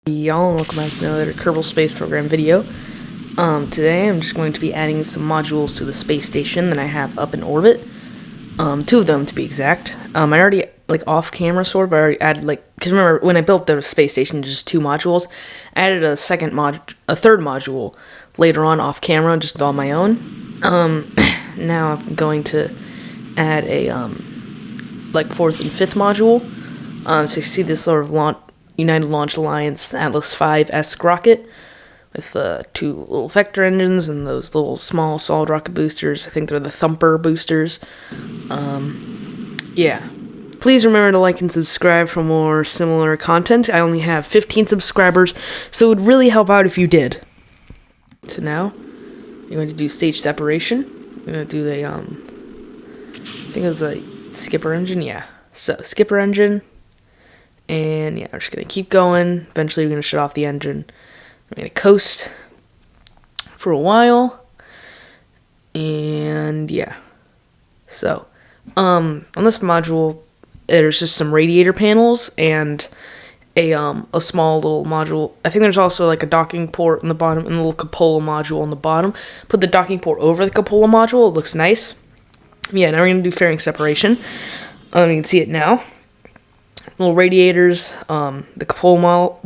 Y'all, welcome back to another Kerbal Space Program video. Today I'm just going to be adding some modules to the space station that I have up in orbit. Two of them to be exact. I already, off camera sort of, I already added, because remember, when I built the space station, just two modules, I added a third module later on off camera, just on my own. Now I'm going to add a, fourth and fifth module. So you see this sort of United Launch Alliance Atlas V-esque rocket with two little vector engines and those little small solid rocket boosters. I think they're the Thumper boosters. Yeah. Please remember to like and subscribe for more similar content. I only have 15 subscribers, so it would really help out if you did. So now, you're going to do stage separation. You're going to do the, I think it was a skipper engine, yeah. So, skipper engine. And yeah, we're just going to keep going. Eventually, we're going to shut off the engine. We're going to coast for a while. And yeah. So, on this module, there's just some radiator panels and a small little module. I think there's also like a docking port on the bottom and a little cupola module on the bottom. Put the docking port over the cupola module. It looks nice. Yeah, now we're going to do fairing separation. You can see it now. Little radiators, the cupola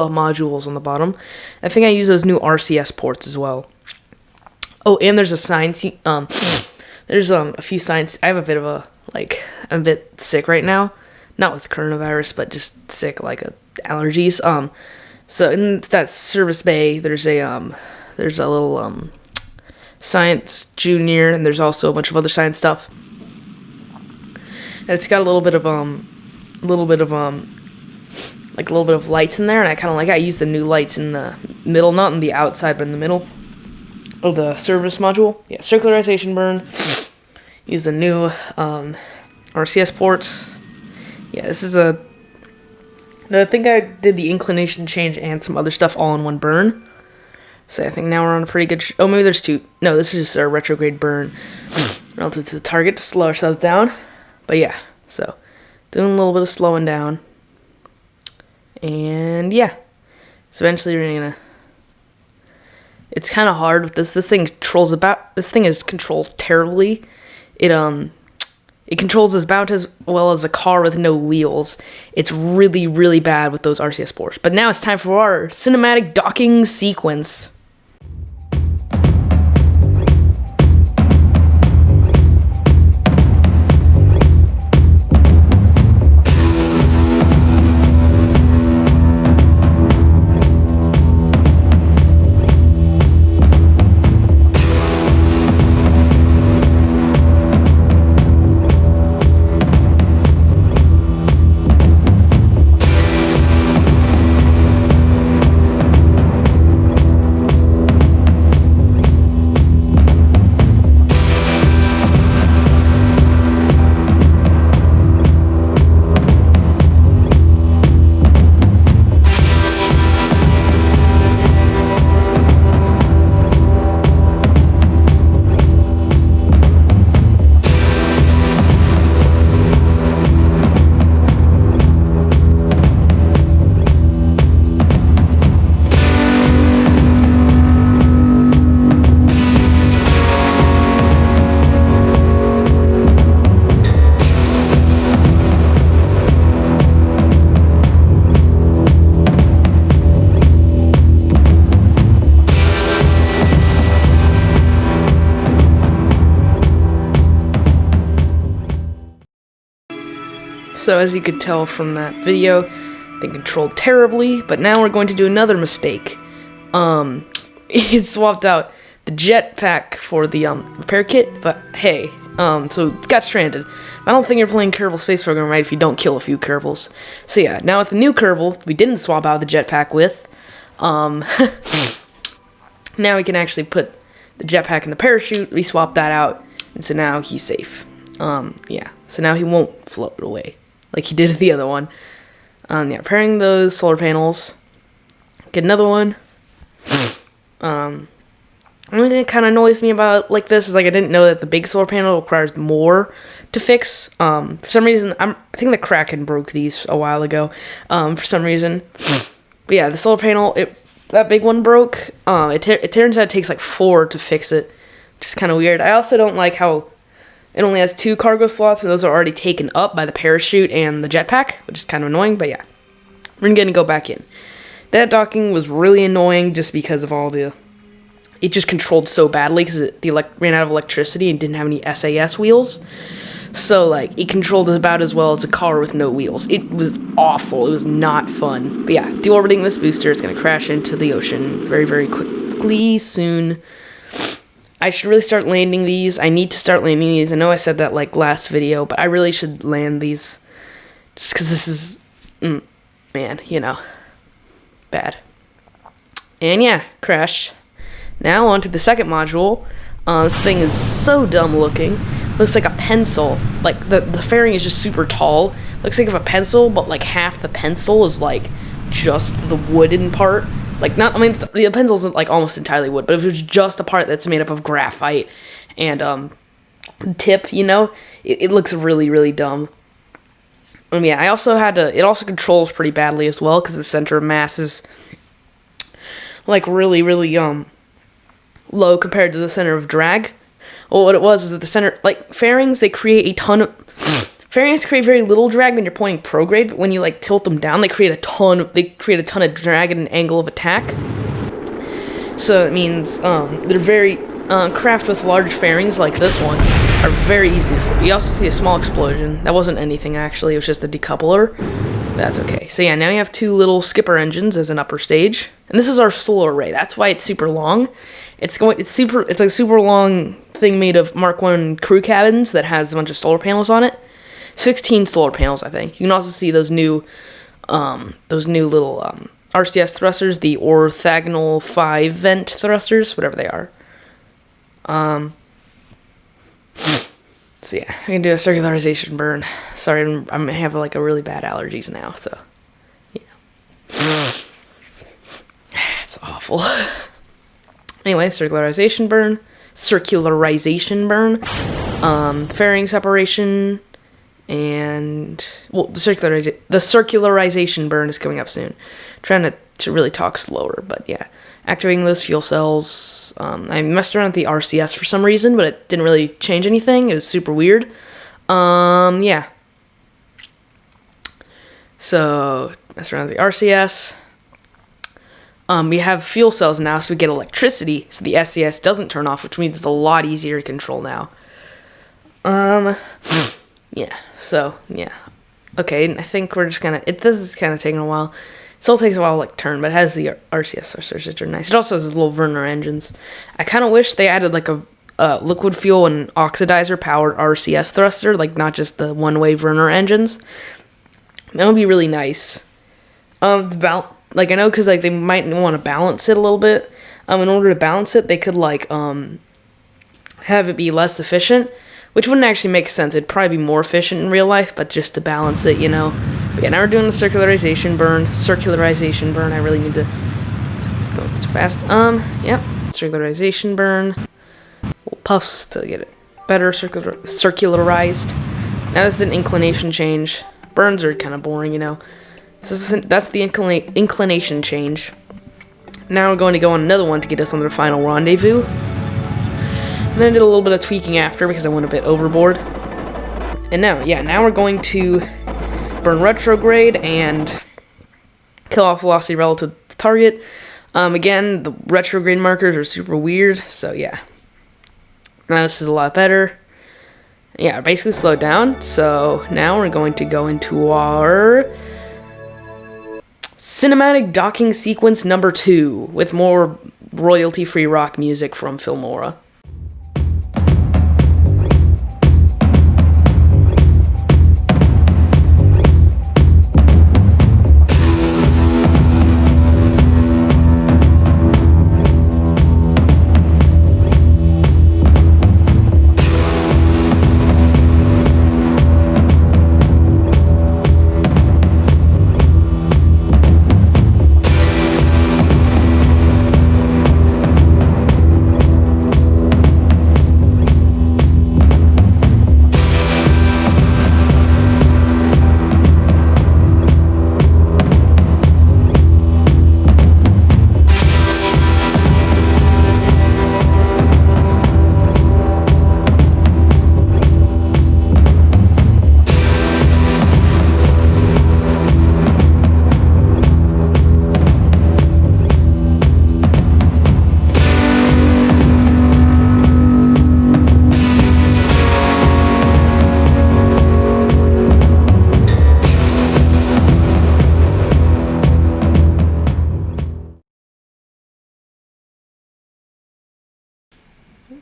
modules on the bottom. I think I use those new RCS ports as well. Oh, and there's a science. There's a few science. I have a bit of I'm a bit sick right now, not with coronavirus, but just sick, allergies. So in that service bay, there's a little science junior, and there's also a bunch of other science stuff. And it's got a little bit of lights in there, and I kind of I use the new lights in the middle, not in the outside, but in the middle of the service module. Yeah, circularization burn. Use the new RCS ports. Yeah, this is I think I did the inclination change and some other stuff all in one burn. So I think now we're on a pretty good. Oh, maybe there's two. No, this is just our retrograde burn relative to the target to slow ourselves down. But yeah, so. Doing a little bit of slowing down. And yeah. So eventually we're gonna. It's kinda hard with this. This thing is controlled terribly. It controls about as well as a car with no wheels. It's really, really bad with those RCS ports. But now it's time for our cinematic docking sequence. So as you could tell from that video, they controlled terribly, but now we're going to do another mistake. It swapped out the jetpack for the repair kit, but hey, so it got stranded. I don't think you're playing Kerbal Space Program right if you don't kill a few Kerbals. So yeah, now with the new Kerbal, we didn't swap out the jetpack with, now we can actually put the jetpack in the parachute, we swapped that out, and so now he's safe. Yeah, so now he won't float away like he did the other one. Yeah, repairing those solar panels. Get another one. One thing that kind of annoys me about this is I didn't know that the big solar panel requires more to fix. For some reason, I think the Kraken broke these a while ago. For some reason, But yeah, the solar panel, that big one broke. It turns out it takes like 4 to fix it, which is kind of weird. I also don't like how it only has 2 cargo slots, and those are already taken up by the parachute and the jetpack, which is kind of annoying. But yeah, we're gonna go back in. That docking was really annoying just because of all the... It just controlled so badly because it ran out of electricity and didn't have any SAS wheels. So, like, it controlled about as well as a car with no wheels. It was awful. It was not fun. But yeah, deorbiting this booster is going to crash into the ocean very, very quickly soon. I should really start landing these. I need to start landing these. I know I said that, like, last video, but I really should land these. Just because this is, man, you know, bad. And yeah, crashed. Now on to the second module. This thing is so dumb looking. Looks like a pencil. Like, the fairing is just super tall. Looks like a pencil, but like half the pencil is like just the wooden part. Like, not, I mean, the pencil isn't like almost entirely wood, but if it was just a part that's made up of graphite and tip, you know, it looks really, really dumb. Yeah, I also had to, it also controls pretty badly as well because the center of mass is like really, really low compared to the center of drag. Well, what it was is that the center, like, fairings, they create a ton of... Fairings create very little drag when you're pointing prograde, but when you, like, tilt them down, they create a ton of drag at an angle of attack. So it means they're very... craft with large fairings like this one are very easy to flip. You also see a small explosion. That wasn't anything, actually. It was just a decoupler. That's okay. So yeah, now you have 2 little skipper engines as an upper stage. And this is our solar array. That's why it's super long. It's like a super long thing made of Mark 1 crew cabins that has a bunch of solar panels on it. 16 solar panels, I think. You can also see those new little RCS thrusters, the orthogonal 5 vent thrusters, whatever they are. So yeah, I can do a circularization burn. Sorry, I'm have like a really bad allergies now, so yeah. It's awful. Anyway, circularization burn, fairing separation, and well, the circularization burn is coming up soon. I'm trying to really talk slower, but yeah, activating those fuel cells. I messed around with the RCS for some reason, but it didn't really change anything. It was super weird. Yeah. So messed around with the RCS. We have fuel cells now, so we get electricity, so the SCS doesn't turn off, which means it's a lot easier to control now. Yeah, so, yeah. Okay, I think we're just gonna, this is kind of taking a while. It still takes a while to, like, turn, but it has the RCS thrusters, which are nice. It also has these little Werner engines. I kind of wish they added, like, a liquid fuel and oxidizer-powered RCS thruster, like, not just the one-way Werner engines. That would be really nice. Like, I know, because, like, they might want to balance it a little bit. In order to balance it, they could, like, have it be less efficient, which wouldn't actually make sense. It'd probably be more efficient in real life, but just to balance it, you know. But yeah, now we're doing the circularization burn. I really need to go too fast. Yep, circularization burn. Little puffs to get it better circularized. Now this is an inclination change. Burns are kind of boring, you know. So that's the inclination change. Now we're going to go on another one to get us on the final rendezvous. And then I did a little bit of tweaking after because I went a bit overboard. And now we're going to burn retrograde and kill off velocity relative to target. Again, the retrograde markers are super weird, so yeah. Now this is a lot better. Yeah, basically slowed down. So now we're going to go into our cinematic docking sequence number 2 with more royalty-free rock music from Filmora.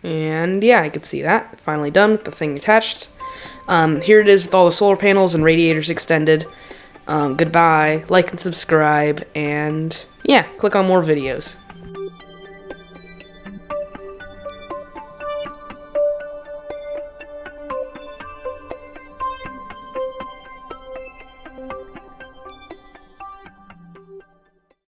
And yeah, I could see that. Finally done with the thing attached. Here it is with all the solar panels and radiators extended. Goodbye, like and subscribe, and yeah, click on more videos.